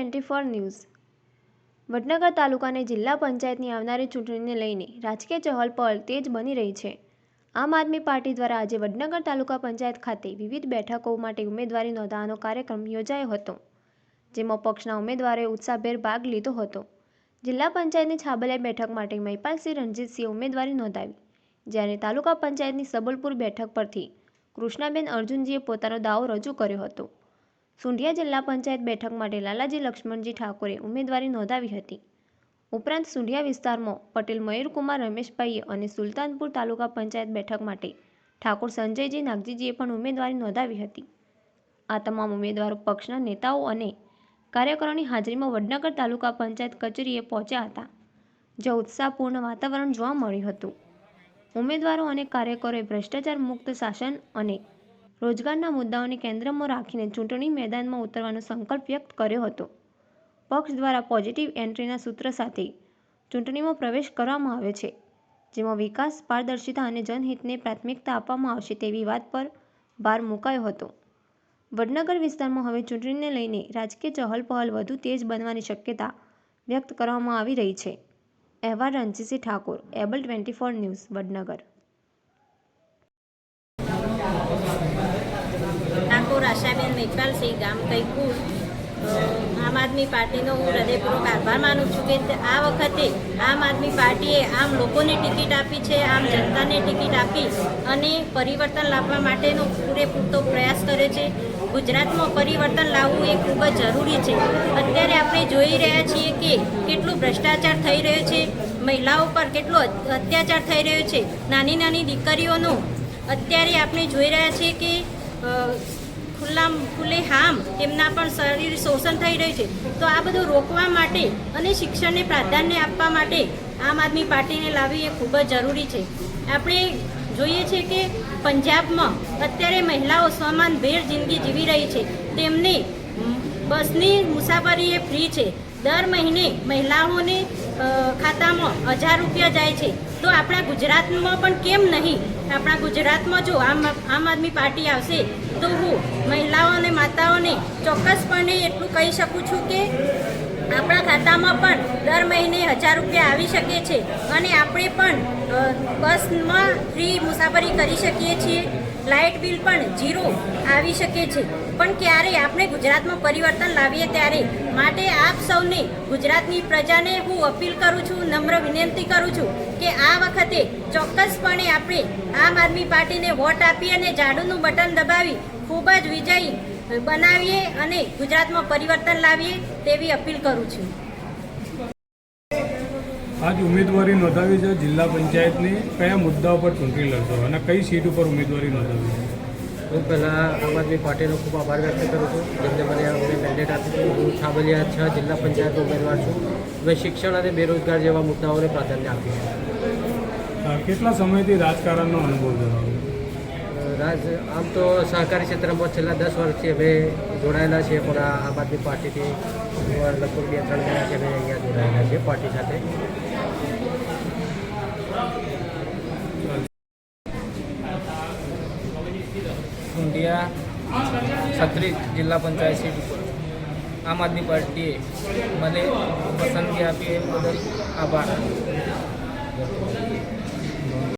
ABL24 news Vadnagar તાલુકાની જિલ્લા પંચાયતની આવનારી ચૂંટણીને લઈને રાજકીય ચહલપહલ તેજ બની રહી છે। આમ આદમી પાર્ટી દ્વારા આજે વડનગર તાલુકા પંચાયત ખાતે વિવિધ બેઠકો માટે ઉમેદવારી નોંધાવવાનો કાર્યક્રમ યોજાયો હતો, જેમાં પક્ષના ઉમેદવારોએ ઉત્સાહભેર ભાગ લીધો હતો। જિલ્લા પંચાયતની છાબલિયા બેઠક માટે મહિપાલસિંહ રણજીતસિંહે ઉમેદવારી નોંધાવી, જ્યારે તાલુકા પંચાયતની સબલપુર બેઠક પરથી કૃષ્ણાબેન અર્જુનજીએ પોતાનો દાવો રજૂ કર્યો હતો। સુંઢિયા જિલ્લા પંચાયત બેઠક માટે લાલાજી લક્ષ્મણજી ઠાકોરે ઉમેદવારી નોંધાવી હતી। ઉપરાંત સુંઢિયા વિસ્તારમાં પટેલ મયુરકુમાર રમેશભાઈએ અને સુલતાનપુર તાલુકા પંચાયત બેઠક માટે ઠાકોર સંજયજી નાગજીજીએ પણ ઉમેદવારી નોંધાવી હતી। આ તમામ ઉમેદવારો પક્ષના નેતાઓ અને કાર્યકરોની હાજરીમાં વડનગર તાલુકા પંચાયત કચેરીએ પહોંચ્યા હતા, જ્યાં ઉત્સાહપૂર્ણ વાતાવરણ જોવા મળ્યું હતું। ઉમેદવારો અને કાર્યકરોએ ભ્રષ્ટાચાર મુક્ત શાસન અને રોજગારના મુદ્દાઓને કેન્દ્રમાં રાખીને ચૂંટણી મેદાનમાં ઉતરવાનો સંકલ્પ વ્યક્ત કર્યો હતો। પક્ષ દ્વારા પોઝિટિવ એન્ટ્રીના સૂત્ર સાથે ચૂંટણીમાં પ્રવેશ કરવામાં આવ્યો છે, જેમાં વિકાસ, પારદર્શિતા અને જનહિતને પ્રાથમિકતા આપવામાં આવશે તેવી વાત પર ભાર મૂકાયો હતો। વડનગર વિસ્તારમાં હવે ચૂંટણીને લઈને રાજકીય ચહલપહલ વધુ તેજ બનવાની શક્યતા વ્યક્ત કરવામાં આવી રહી છે। અહેવાલ રણજીતસિંહ ઠાકોર, ABL24 ન્યૂઝ, વડનગર। ઠાકોર આશાબેન મહિપાલસિંહ, ગામ કૈકુર। આમ આદમી પાર્ટીનો હું હૃદયપૂર્વક આભાર માનું છું કે આ વખતે આમ આદમી પાર્ટીએ આમ લોકોને ટિકિટ આપી છે, આમ જનતાને ટિકિટ આપી અને પરિવર્તન લાવવા માટેનો પૂરેપૂરતો પ્રયાસ કર્યો છે। ગુજરાતમાં પરિવર્તન લાવવું એ ખૂબ જ જરૂરી છે। અત્યારે આપણે જોઈ રહ્યા છીએ કે કેટલું ભ્રષ્ટાચાર થઈ રહ્યો છે, મહિલાઓ પર કેટલો અત્યાચાર થઈ રહ્યો છે, નાની નાની દીકરીઓનો અત્યારે આપણે જોઈ રહ્યા છીએ કે ખુલ્લેઆમ તેમના પણ શરીર શોષણ થઈ રહ્યું છે। તો આ બધું રોકવા માટે અને શિક્ષણને પ્રાધાન્ય આપવા માટે આમ આદમી પાર્ટીને લાવવી એ ખૂબ જ જરૂરી છે। આપણે જોઈએ છીએ કે પંજાબમાં અત્યારે મહિલાઓ સમાનભેર જિંદગી જીવી રહી છે, તેમને બસની મુસાફરી એ ફ્રી છે। દર મહિને મહિલાઓને ખાતામાં 1000 રૂપિયા જાય છે, તો આપણા ગુજરાતમાં પણ કેમ નહીં? આપણા ગુજરાતમાં જો આમ આદમી પાર્ટી આવશે તો હું મહિલાઓ અને માતાઓને ચોક્કસપણે એટલું કહી શકું છું કે આપણા ખાતામાં પણ દર મહિને 1000 રૂપિયા આવી શકે છે અને આપણે પણ બસમાં ફ્રી મુસાફરી કરી શકીએ છીએ। લાઇટ બિલ પણ 0 આવી શકે છે। પણ ક્યારે આપણે ગુજરાતમાં પરિવર્તન લાવીએ ત્યારે માટે આપ સૌને, ગુજરાતની પ્રજાને હું અપીલ કરું છું, નમ્ર વિનંતી કરું છું કે આ વખતે ચોક્કસપણે આપણે આમ આદમી પાર્ટીને વોટ આપી અને ઝાડુનું બટન દબાવી ખૂબ જ વિજયી બનાવીએ અને ગુજરાતમાં પરિવર્તન લાવીએ તેવી અપીલ કરું છું। આજ ઉમેદવારી નોંધાવી છે જિલ્લા પંચાયતની, કયા મુદ્દાઓ પર ચૂંટણી લડશો અને કઈ સીટ ઉપર ઉમેદવારી નોંધાવી છે? હું પહેલાં આમ આદમી પાર્ટીનો ખૂબ આભાર વ્યક્ત કરું છું, જેમને મને મેન્ડેટ આપ્યું છે। હું છાબલિયા 6 જિલ્લા પંચાયતનો ઉમેદવાર છું। મેં શિક્ષણ અને બેરોજગાર જેવા મુદ્દાઓને પ્રાધાન્ય આપ્યું છે। કેટલા સમયથી રાજકારણનો અનુભવ ધરાવો? આમ તો સહકારી ક્ષેત્રમાં છેલ્લા 10 વર્ષથી અમે જોડાયેલા છીએ, પણ આમ આદમી પાર્ટીથી લગભગ 2-3 મહિનાથી અમે અહીંયા જોડાયેલા છીએ પાર્ટી સાથે। સુંઢિયા છત્રી જિલ્લા પંચાયત સીટ ઉપર આમ આદમી પાર્ટીએ મને પસંદગી આપી એ બદલ આભાર।